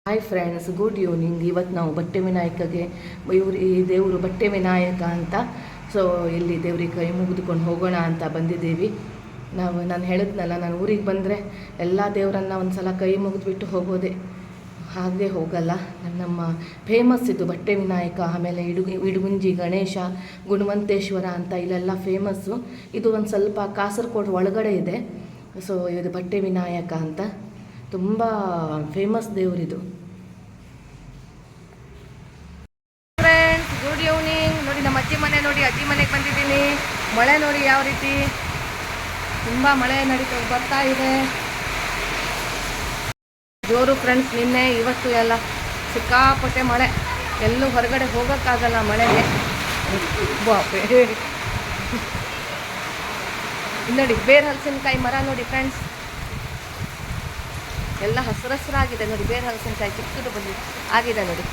Hi friends, good evening. ಇವತ್ತು ನಾವು ಬಟ್ಟೆ ವಿನಾಯಕಗೆ ಈ ದೇವರು ಬಟ್ಟೆ ವಿನಾಯಕ ಅಂತ. ಸೊ ಇಲ್ಲಿ ದೇವ್ರಿಗೆ ಕೈ ಮುಗಿದುಕೊಂಡು ಹೋಗೋಣ ಅಂತ ಬಂದಿದ್ದೀವಿ. ನಾನು ಹೇಳಿದ್ನಲ್ಲ, ನಾನು ಊರಿಗೆ ಬಂದರೆ ಎಲ್ಲ ದೇವರನ್ನ ಒಂದು ಸಲ ಕೈ ಮುಗಿದ್ಬಿಟ್ಟು ಹೋಗೋದೆ, ಹಾಗೆ ಹೋಗಲ್ಲ. ನಮ್ಮ ಫೇಮಸ್ ಇದು ಬಟ್ಟೆ ವಿನಾಯಕ. ಆಮೇಲೆ ಇಡುಗುಂಜಿ ಗಣೇಶ, ಗುಣವಂತೇಶ್ವರ ಅಂತ ಇಲ್ಲೆಲ್ಲ ಫೇಮಸ್ಸು. ಇದು ಒಂದು ಸ್ವಲ್ಪ ಕಾಸರಗೋಡು ಒಳಗಡೆ ಇದೆ. ಸೊ ಇದು ಬಟ್ಟೆ ವಿನಾಯಕ ಅಂತ ತುಂಬ ಫೇಮಸ್ ದೇವರಿದು. Friends, good evening. ನೋಡಿ ನಮ್ಮ ಅಜ್ಜಿ ಮನೆ, ನೋಡಿ ಅಜ್ಜಿ ಮನೆಗೆ ಬಂದಿದ್ದೀನಿ. ಮಳೆ ನೋಡಿ ಯಾವ ರೀತಿ, ತುಂಬ ಮಳೆ ಬರ್ತಾ ಇದೆ, ಜೋರು ಫ್ರೆಂಡ್ಸ್. ನಿನ್ನೆ ಇವತ್ತು ಎಲ್ಲ ಸಿಕ್ಕಾಪಟ್ಟೆ ಮಳೆ, ಎಲ್ಲೂ ಹೊರಗಡೆ ಹೋಗೋಕ್ಕಾಗಲ್ಲ ಮಳೆಗೆ. ಬಾಪೆ ನೋಡಿ ಬೇರೆ ಹಲಸಿನಕಾಯಿ ಮರ ನೋಡಿ ಫ್ರೆಂಡ್ಸ್, ಎಲ್ಲ ಹಸಿರಾಗಿದೆ ನೋಡಿ. ಬೇರೆ ಹಲಸಿನಕಾಯಿ ಚಿಕ್ಕದು ಬಂದಿದೆ ಆಗಿದೆ ನೋಡಿ.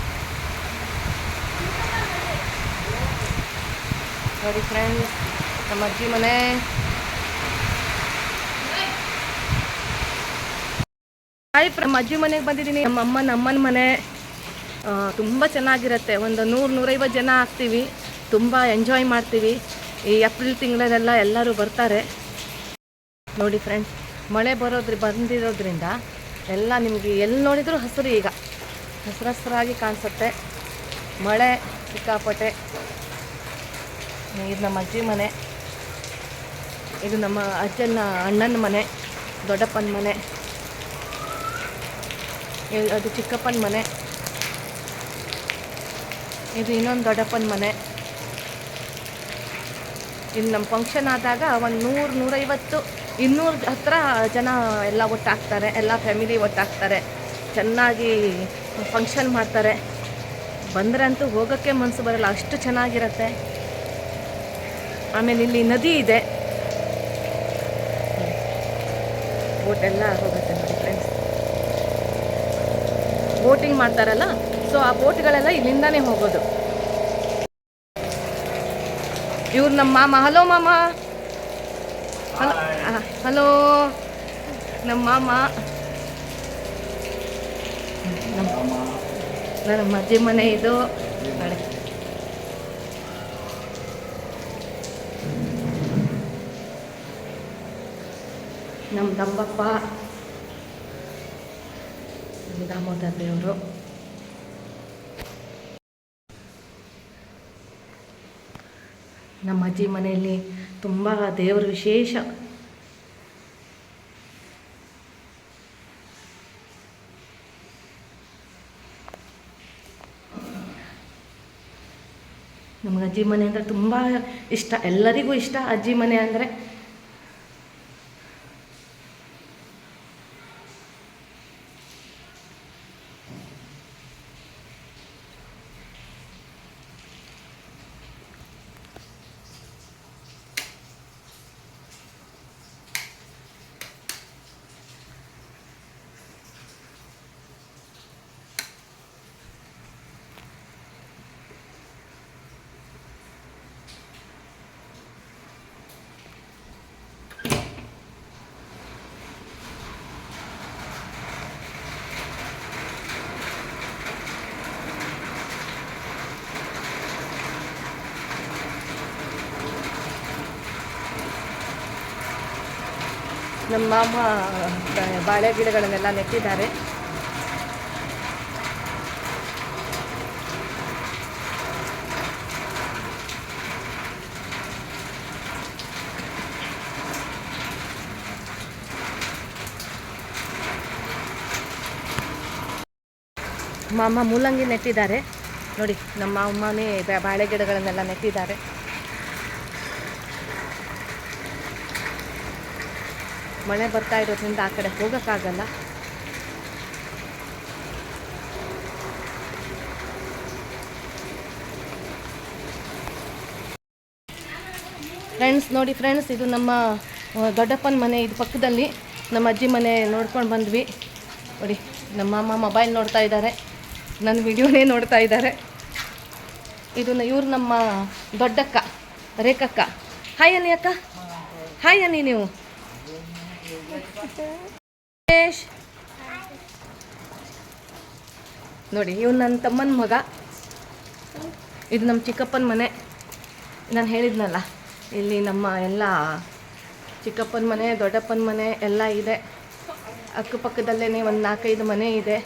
ನೋಡಿ ಫ್ರೆಂಡ್ಸ್, ನಮ್ಮ ಅಜ್ಜಿ ಮನೆ. ನಮ್ಮ ಅಜ್ಜಿ ಮನೆಗೆ ಬಂದಿದ್ದೀನಿ. ನಮ್ಮ ಅಮ್ಮನ ಮನೆ ತುಂಬ ಚೆನ್ನಾಗಿರುತ್ತೆ. ಒಂದು 100-150 ಜನ ಆಗ್ತೀವಿ. ತುಂಬ ಎಂಜಾಯ್ ಮಾಡ್ತೀವಿ. ಈ ಏಪ್ರಿಲ್ ತಿಂಗಳಲ್ಲೆಲ್ಲ ಎಲ್ಲರೂ ಬರ್ತಾರೆ. ನೋಡಿ ಫ್ರೆಂಡ್ಸ್, ಮಳೆ ಬಂದಿರೋದ್ರಿಂದ ಎಲ್ಲ ನಿಮಗೆ ಎಲ್ಲಿ ನೋಡಿದರೂ ಹಸಿರು, ಈಗ ಹಸಿರಾಗಿ ಕಾಣಿಸುತ್ತೆ. ಮಳೆ ಸಿಕ್ಕಾಪಟ್ಟೆ. ಇದು ನಮ್ಮ ಅಜ್ಜಿ ಮನೆ, ಇದು ನಮ್ಮ ಅಣ್ಣನ ಮನೆ, ದೊಡ್ಡಪ್ಪನ ಮನೆ, ಅದು ಚಿಕ್ಕಪ್ಪನ ಮನೆ, ಇದು ಇನ್ನೊಂದು ದೊಡ್ಡಪ್ಪನ ಮನೆ. ಇದು ನಮ್ಮ ಫಂಕ್ಷನ್ ಆದಾಗ ಒಂದು 100-150 200 ಹತ್ರ ಜನ ಎಲ್ಲ ಒಟ್ಟಾಗ್ತಾರೆ, ಎಲ್ಲ ಫ್ಯಾಮಿಲಿ ಒಟ್ಟಾಗ್ತಾರೆ, ಚೆನ್ನಾಗಿ ಫಂಕ್ಷನ್ ಮಾಡ್ತಾರೆ. ಬಂದರೆ ಅಂತೂ ಹೋಗೋಕ್ಕೆ ಮನಸ್ಸು ಬರಲ್ಲ, ಅಷ್ಟು ಚೆನ್ನಾಗಿರುತ್ತೆ. ಆಮೇಲೆ ಇಲ್ಲಿ ನದಿ ಇದೆ, ಬೋಟೆಲ್ಲ ಹೋಗುತ್ತೆ ನೋಡಿ ಫ್ರೆಂಡ್ಸ್. ಬೋಟಿಂಗ್ ಮಾಡ್ತಾರಲ್ಲ, ಸೊ ಆ ಬೋಟ್ಗಳೆಲ್ಲ ಇಲ್ಲಿಂದಾನೇ ಹೋಗೋದು. ಇವ್ರು ನಮ್ಮ ಮಾಮ. ಹಲೋ ಮಾಮ. ಹಲೋ ನಮ್ಮ ಮಾಮ. ನಮ್ಮ ಅಜ್ಜಿ ಮನೆ ಇದು ನೋಡಿ. ನಮ್ಮ ದಪ್ಪಪ್ಪ, ದಾಮೋದರ ದೇವರು. ನಮ್ಮ ಅಜ್ಜಿ ಮನೆಯಲ್ಲಿ ತುಂಬ ದೇವರು ವಿಶೇಷ. ನಮಗೆ ಅಜ್ಜಿ ಮನೆ ಅಂದರೆ ತುಂಬ ಇಷ್ಟ, ಎಲ್ಲರಿಗೂ ಇಷ್ಟ ಅಜ್ಜಿ ಮನೆ ಅಂದರೆ. ನಮ್ಮ ಮಾಮ ಬಾಳೆ ಗಿಡಗಳನ್ನೆಲ್ಲ ನೆಟ್ಟಿದ್ದಾರೆ. ಮಾಮ ಮೂಲಂಗಿ ನೆಟ್ಟಿದ್ದಾರೆ ನೋಡಿ. ನಮ್ಮ ಅಮ್ಮನೇ ಬಾಳೆ ಗಿಡಗಳನ್ನೆಲ್ಲ ನೆಟ್ಟಿದ್ದಾರೆ. ಮಳೆ ಬರ್ತಾ ಇರೋದ್ರಿಂದ ಆ ಕಡೆ ಹೋಗೋಕ್ಕಾಗಲ್ಲ. ಫ್ರೆಂಡ್ಸ್ ನೋಡಿ ಫ್ರೆಂಡ್ಸ್, ಇದು ನಮ್ಮ ದೊಡ್ಡಪ್ಪನ ಮನೆ. ಇದು ಪಕ್ಕದಲ್ಲಿ ನಮ್ಮ ಅಜ್ಜಿ ಮನೆ ನೋಡ್ಕೊಂಡು ಬಂದ್ವಿ ನೋಡಿ. ನಮ್ಮ ಅಮ್ಮ ಮೊಬೈಲ್ ನೋಡ್ತಾ ಇದ್ದಾರೆ, ನನ್ನ ವಿಡಿಯೋನೇ ನೋಡ್ತಾ ಇದ್ದಾರೆ. ಇವ್ರು ನಮ್ಮ ದೊಡ್ಡಕ್ಕ ರೇಖಕ್ಕ. ಹಾಯ್ ಅನ್ನಿ ಅಕ್ಕ, ಹಾಯ್ ಅನ್ನಿ ನೀವು. ನೋಡಿ ಇವ್ನು ನನ್ನ ತಮ್ಮನ ಮಗ. ಇದು ನಮ್ಮ ಚಿಕ್ಕಪ್ಪನ ಮನೆ. ನಾನು ಹೇಳಿದ್ನಲ್ಲ ಇಲ್ಲಿ ನಮ್ಮ ಎಲ್ಲ ಚಿಕ್ಕಪ್ಪನ ಮನೆ, ದೊಡ್ಡಪ್ಪನ ಮನೆ ಎಲ್ಲ ಇದೆ. ಅಕ್ಕಪಕ್ಕದಲ್ಲೇ ಒಂದು 4-5 ಮನೆ ಇದೆ.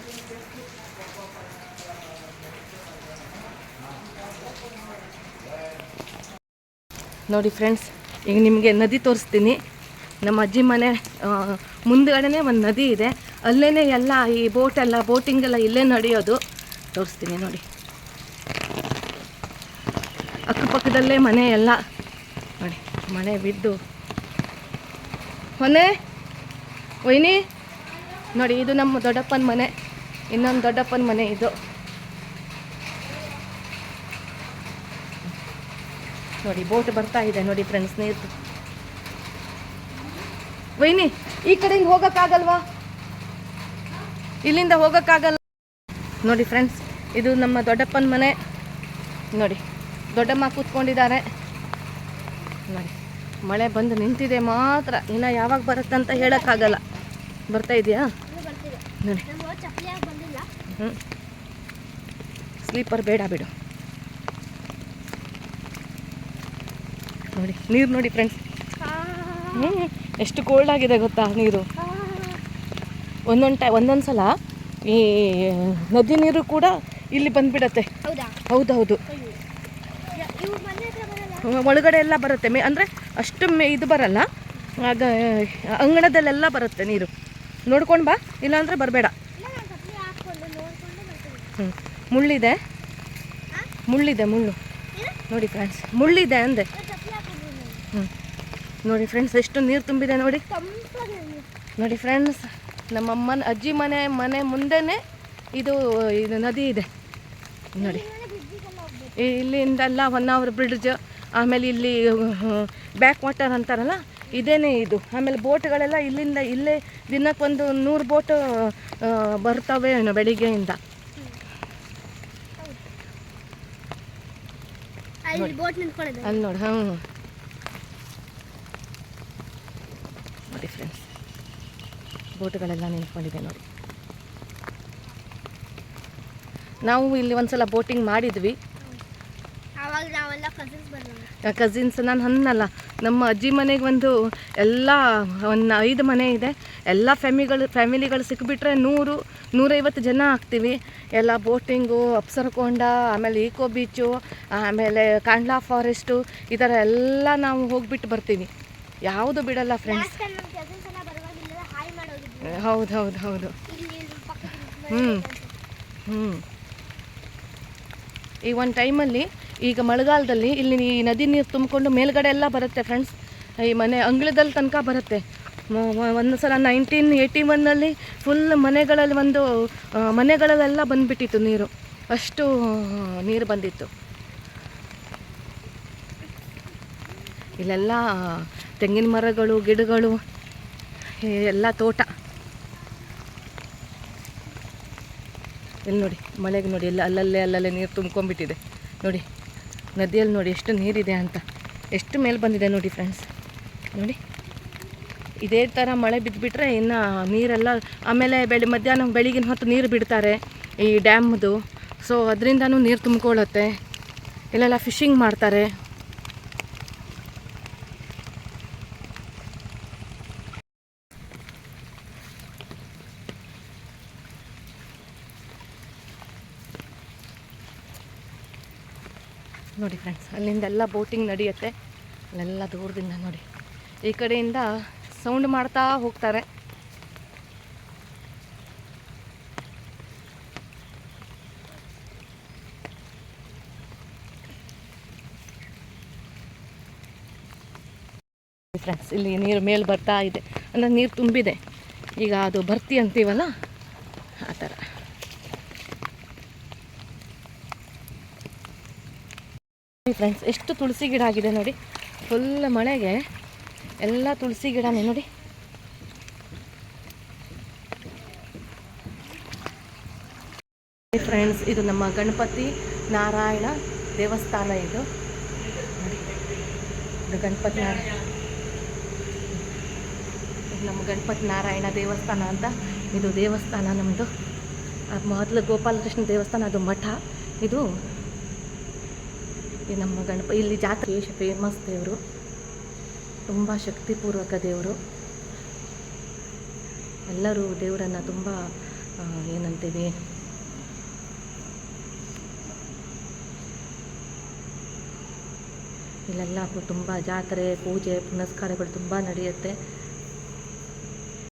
ನೋಡಿ ಫ್ರೆಂಡ್ಸ್, ಈಗ ನಿಮಗೆ ನದಿ ತೋರಿಸ್ತೀನಿ. ನಮ್ಮ ಅಜ್ಜಿ ಮನೆ ಮುಂದ್ಗಡೆನೇ ಒಂದು ನದಿ ಇದೆ. ಅಲ್ಲೇ ಎಲ್ಲ ಈ ಬೋಟಿಂಗೆಲ್ಲ ಇಲ್ಲೇ ನಡೆಯೋದು. ತೋರಿಸ್ತೀನಿ ನೋಡಿ. ಅಕ್ಕಪಕ್ಕದಲ್ಲೇ ಮನೆ ಎಲ್ಲ ನೋಡಿ. ಮನೆ ಬಿದ್ದು ಮನೆ ವೈನಿ ನೋಡಿ. ಇದು ನಮ್ಮ ದೊಡ್ಡಪ್ಪನ ಮನೆ. ಇನ್ನೊಂದು ದೊಡ್ಡಪ್ಪನ ಮನೆ ಇದು ನೋಡಿ. ಬೋಟ್ ಬರ್ತಾ ಇದೆ ನೋಡಿ ಫ್ರೆಂಡ್ಸ್, ನೀರು. ವೈನಿ ಈ ಕಡೆಯಿಂದ ಹೋಗೋಕ್ಕಾಗಲ್ವಾ? ಇಲ್ಲಿಂದ ಹೋಗೋಕ್ಕಾಗಲ್ಲ ನೋಡಿ ಫ್ರೆಂಡ್ಸ್. ಇದು ನಮ್ಮ ದೊಡ್ಡಪ್ಪನ ಮನೆ ನೋಡಿ. ದೊಡ್ಡಮ್ಮ ಕೂತ್ಕೊಂಡಿದ್ದಾರೆ ನೋಡಿ. ಮಳೆ ಬಂದು ನಿಂತಿದೆ ಮಾತ್ರ. ಇನ್ನು ಯಾವಾಗ ಬರುತ್ತಂತ ಹೇಳೋಕ್ಕಾಗಲ್ಲ. ಬರ್ತಾ ಇದೆಯಾ ನೋಡಿ. ಸ್ಲೀಪರ್ ಬೇಡ ಬಿಡು ನೋಡಿ. ನೀರು ನೋಡಿ ಫ್ರೆಂಡ್ಸ್, ಎಷ್ಟು ಕೋಲ್ಡ್ ಆಗಿದೆ ಗೊತ್ತಾ ನೀರು. ಒಂದೊಂದು ಸಲ ಈ ನದಿ ನೀರು ಕೂಡ ಇಲ್ಲಿ ಬಂದುಬಿಡತ್ತೆ. ಹೌದೌದು, ಒಳಗಡೆ ಎಲ್ಲ ಬರುತ್ತೆ. ಅಂದರೆ ಅಷ್ಟು ಇದು ಬರಲ್ಲ, ಆಗ ಅಂಗಣದಲ್ಲೆಲ್ಲ ಬರುತ್ತೆ ನೀರು. ನೋಡ್ಕೊಂಡು ಬಾ, ಇಲ್ಲಾಂದರೆ ಬರಬೇಡ. ಮುಳ್ಳಿದೆ ಮುಳ್ಳು ನೋಡಿ ಫ್ರೆಂಡ್ಸ್, ಮುಳ್ಳಿದೆ ಅಂದೆ. ನೋಡಿ ಫ್ರೆಂಡ್ಸ್, ಎಷ್ಟು ನೀರು ತುಂಬಿದೆ ನೋಡಿ. ನೋಡಿ ಫ್ರೆಂಡ್ಸ್, ನಮ್ಮಮ್ಮನ ಅಜ್ಜಿ ಮನೆ ಮುಂದೆನೇ ಇದು ನದಿ ಇದೆ ನೋಡಿ. ಇಲ್ಲಿಂದೆಲ್ಲ 1 hour ಬ್ರಿಡ್ಜ್. ಆಮೇಲೆ ಇಲ್ಲಿ ಬ್ಯಾಕ್ ವಾಟರ್ ಅಂತಾರಲ್ಲ, ಇದೇನೇ ಇದು. ಆಮೇಲೆ ಬೋಟ್ಗಳೆಲ್ಲ ಇಲ್ಲೇ ದಿನಕ್ಕೊಂದು 100 ಬೋಟ್ ಬರ್ತವೆ ಬೆಳಿಗ್ಗೆಯಿಂದ. ಅಲ್ಲಿ ನೋಡಿ. ನೋಡಿ ಫ್ರೆಂಡ್ಸ್, ಬೋಟ್ಗಳೆಲ್ಲ ನಿಂತ್ಕೊಂಡಿದೆ ನೋಡಿ. ನಾವು ಇಲ್ಲಿ ಒಂದ್ಸಲ ಬೋಟಿಂಗ್ ಮಾಡಿದ್ವಿ. ಕಸಿನ್ಸ್ ನಾನು ಅನ್ನಲ್ಲ, ನಮ್ಮ ಅಜ್ಜಿ ಮನೆಗೆ ಒಂದು 5 ಮನೆ ಇದೆ. ಎಲ್ಲ ಫ್ಯಾಮಿಲಿಗಳು ಸಿಕ್ಕಿಬಿಟ್ರೆ 100-150 ಜನ ಆಗ್ತೀವಿ. ಎಲ್ಲ ಬೋಟಿಂಗು, ಅಪ್ಸರಕೊಂಡ, ಆಮೇಲೆ ಈಕೋ ಬೀಚು, ಆಮೇಲೆ ಕಾಂಡ್ಲಾ ಫಾರೆಸ್ಟು, ಈ ಥರ ಎಲ್ಲ ನಾವು ಹೋಗ್ಬಿಟ್ಟು ಬರ್ತೀವಿ. ಯಾವುದು ಬಿಡಲ್ಲ ಫ್ರೆಂಡ್ಸ್. ಹೌದು. ಈ ಒಂದು ಟೈಮಲ್ಲಿ, ಈಗ ಮಳೆಗಾಲದಲ್ಲಿ ಇಲ್ಲಿ ಈ ನದಿ ನೀರು ತುಂಬಿಕೊಂಡು ಮೇಲ್ಗಡೆ ಎಲ್ಲ ಬರುತ್ತೆ ಫ್ರೆಂಡ್ಸ್. ಈ ಮನೆ ಅಂಗಳದಲ್ಲಿ ತನಕ ಬರುತ್ತೆ. ಒಂದು ಸಲ 1981 ಫುಲ್ ಮನೆಗಳಲ್ಲೆಲ್ಲ ಬಂದುಬಿಟ್ಟಿತ್ತು ನೀರು. ಅಷ್ಟು ನೀರು ಬಂದಿತ್ತು. ಇಲ್ಲೆಲ್ಲ ತೆಂಗಿನ ಮರಗಳು, ಗಿಡಗಳು, ಎಲ್ಲ ತೋಟ. ಇಲ್ಲಿ ನೋಡಿ, ಮಳೆಗೆ ನೋಡಿ ಎಲ್ಲ ಅಲ್ಲಲ್ಲೇ ನೀರು ತುಂಬ್ಕೊಂಡ್ಬಿಟ್ಟಿದೆ ನೋಡಿ. ನದಿಯಲ್ಲಿ ನೋಡಿ ಎಷ್ಟು ನೀರಿದೆ ಅಂತ, ಎಷ್ಟು ಮೇಲೆ ಬಂದಿದೆ ನೋಡಿ ಫ್ರೆಂಡ್ಸ್. ನೋಡಿ, ಇದೇ ಥರ ಮಳೆ ಬಿದ್ದುಬಿಟ್ರೆ ಇನ್ನು ನೀರೆಲ್ಲ. ಆಮೇಲೆ ಮಧ್ಯಾಹ್ನ ಬೆಳಗಿನ ಹೊತ್ತು ನೀರು ಬಿಡ್ತಾರೆ ಈ ಡ್ಯಾಮ್ದು. ಸೊ ಅದರಿಂದನೂ ನೀರು ತುಂಬ್ಕೊಳ್ಳುತ್ತೆ. ಇಲ್ಲೆಲ್ಲ ಫಿಶಿಂಗ್ ಮಾಡ್ತಾರೆ. ನೋಡಿ ಫ್ರೆಂಡ್ಸ್, ಅಲ್ಲಿಂದೆಲ್ಲ ಬೋಟಿಂಗ್ ನಡೆಯುತ್ತೆ. ಅಲ್ಲೆಲ್ಲ ದೂರದಿಂದ ನೋಡಿ. ಈ ಕಡೆಯಿಂದ ಸೌಂಡ್ ಮಾಡ್ತಾ ಹೋಗ್ತಾರೆ. ಫ್ರೆಂಡ್ಸ್, ಇಲ್ಲಿ ನೀರು ಮೇಲೆ ಬರ್ತಾ ಇದೆ. ಅಂದರೆ ನೀರು ತುಂಬಿದೆ. ಈಗ ಅದು ಭರ್ತಿ ಅಂತೀವಲ್ಲ, ಆ ಥರ. ಫ್ರೆಂಡ್ಸ್, ಎಷ್ಟು ತುಳಸಿ ಗಿಡ ಆಗಿದೆ ನೋಡಿ. ಫುಲ್ ಮಳೆಗೆ ಎಲ್ಲ ತುಳಸಿ ಗಿಡನೇ ನೋಡಿ. ಫ್ರೆಂಡ್ಸ್, ಇದು ನಮ್ಮ ಗಣಪತಿ ನಾರಾಯಣ ದೇವಸ್ಥಾನ. ಇದು ಗಣಪತಿ ನಮ್ಮ ಗಣಪತಿ ನಾರಾಯಣ ದೇವಸ್ಥಾನ ಅಂತ. ಇದು ದೇವಸ್ಥಾನ ನಮ್ಮದು. ಮೊದಲು ಗೋಪಾಲಕೃಷ್ಣ ದೇವಸ್ಥಾನ, ಅದು ಮಠ. ಇದು ಈ ನಮ್ಮ ಇಲ್ಲಿ ಜಾತ್ರೆ ಫೇಮಸ್ ದೇವರು, ತುಂಬ ಶಕ್ತಿಪೂರ್ವಕ ದೇವರು. ಎಲ್ಲರೂ ದೇವರನ್ನು ತುಂಬ ಏನಂತೀವಿ, ಇಲ್ಲೆಲ್ಲ ತುಂಬ ಜಾತ್ರೆ, ಪೂಜೆ ಪುನಸ್ಕಾರಗಳು ತುಂಬ ನಡೆಯುತ್ತೆ.